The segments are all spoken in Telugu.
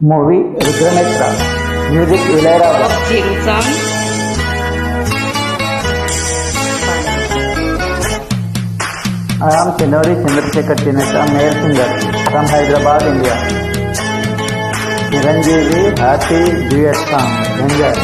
Movie Rudranetra, music Ilaiyaraaja. I am Chinori Chandrasekhar Chineta, male singer from Hyderabad, India. Chiranjeevi happy duet song. Enjoy.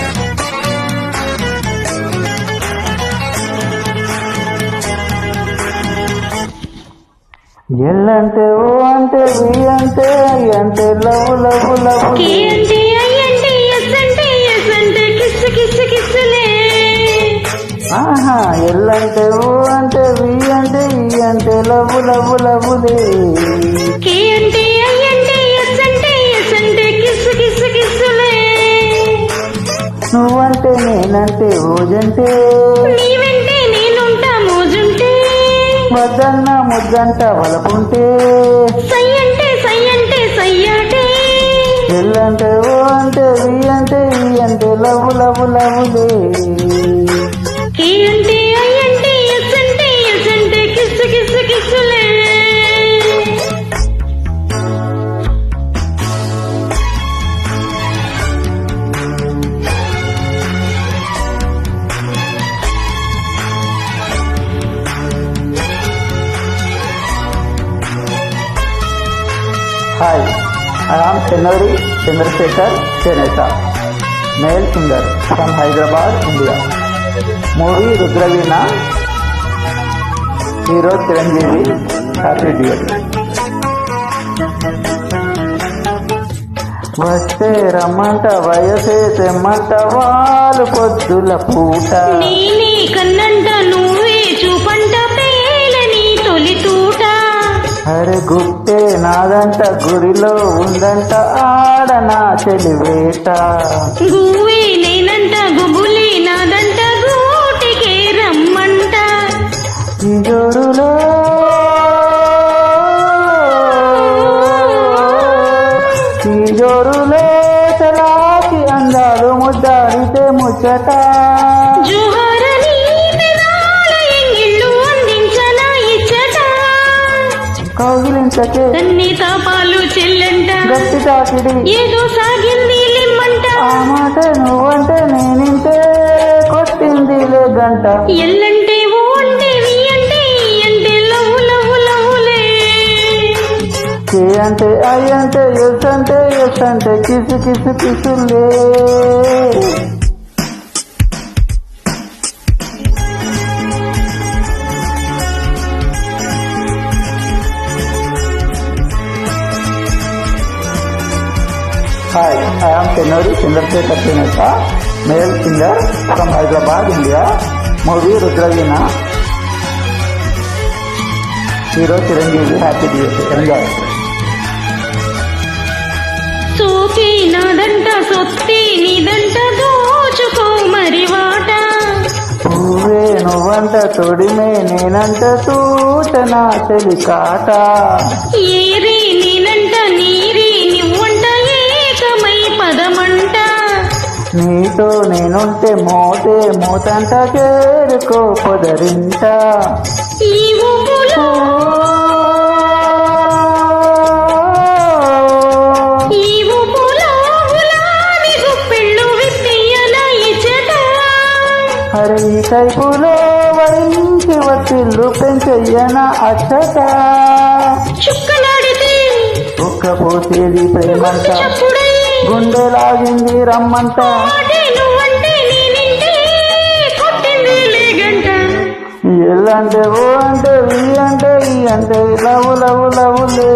ఎల్లంటే ఓ అంటే వి అంటే ఐ అంటే లవ్ లవ్ లవ్, కే అంటే ఐ అంటే ఎస్ అంటే ఎస్ అంటే కిస్ కిస్ కిస్లే. ఆహా, ఎల్లంటే ఓ అంటే వి అంటే ఈ అంటే లవ్ లవ్ లవ్లే. కే అంటే ఐ అంటే ఎస్ అంటే ఎస్ అంటే కిస్ కిస్ కిస్లే. నువ్వంటే నేనంటే ఓజంటే, నీవంటే నేనుంటా మోజుంటే, వద్దన్న ముద్దంట వలపుంటే, సై అంటే సై అంటే సయ్యాటే. ఎల్లంటే ఓ అంటే వి అంటే ఈ అంటే లవ్ లవ్ లవ్లే. కే అంటే ఐ అంటే ఎస్ అంటే ఎస్ అంటే కిస్ కిస్ కిస్లే. Hi, I am Chinori Chandrasekhar Chineta, male singer from Hyderabad, India. Movie Rudraveena, hero Chiranjeevi, happy duet. వస్తే రమ్మంట వయసే తెమ్మంట వాళ్ళు పొద్దుల పూట, నేనే కన్నంట నువ్వే చూపంట పేలని తొలి తూట. అరే గుట్టే నాదంట గుడిలో ఉందంట ఆడనా చెలివేట, గువ్వే నేనంట గుబులి నాదంట గూటికే రమ్మంట. ఈ జోరులో చలాకి అందాలు ముద్దాడితే ముచ్చట, జోహారని పెదాల ఎంగిళ్ళు అందించనా ఇచ్చట. కౌగిలించకే తన్ని తాపాలు చెల్లంట, గట్టి తాకిడి ఏదో సాగింది లిమ్మంట. ఆ మాట నువ్వంటే నేనింటే కొట్టిందిలే గంట. ఎల్లంటే ఓ అంటే వి అంటే ఈ అంటే లవ్ లవ్ లవ్లే. కే అంటే ఐ అంటే ఎస్ అంటే ఎస్ అంటే కిసు కిసు కిసులే. Hi, I am Chinori Chandrasekhar Chineta, male singer from Hyderabad, India. Movie Rudraveena, hero Chiranjeevi, happy duet. Enjoy. సోకి నాదంట సొత్తి నీదంట దోచుకో మరి వాట. పువ్వే నువ్వంట తొడిమే నేనంట తూట నా చెలికాట, ఏరి నేనంట నీరి నువ్వంట ఏకమై పదమంట. నీతో నేనుంటే మోతే మోతంట చేరుకో పొదరింట. ఈ ఊపులో ఈ ఊపులో గులాబీ గుప్పిళ్ళు విప్పియన ఇచ్చట. హరి ఈ కైపులో వరించి వత్తిల్లు పెంచెయ్యన అచ్చట, చుక్కలాడితే ఒక్క పోసేది ప్రేమంట, చప్పుడై గుండె లాగింది రమ్మంట. మాటే నువ్వంటే నేనింటే కొట్టింది లేగంట. ఎల్లంటే ఓ అంటే వి అంటే ఈ అంటే లవ్ లవ్ లవ్లే.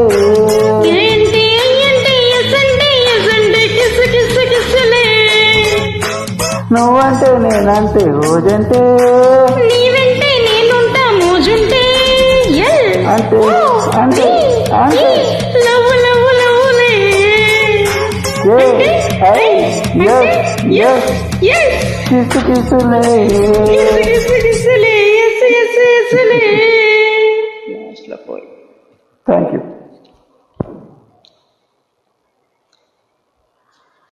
ఏంటి అయ్యంటే ఎస్ అంటే ఎస్ అంటే కిస్ కిస్ కిస్లే. నువ్వంటే నేనంటే రోజంటే, నీవంటే నేనుంటా మోజుంటే, ఎల్ అంటే అంటే అంటే లవ్ లవ్ లవ్లే. A I S S S kiss కిసులే. కిస్ కిస్లే S S S. Thank you.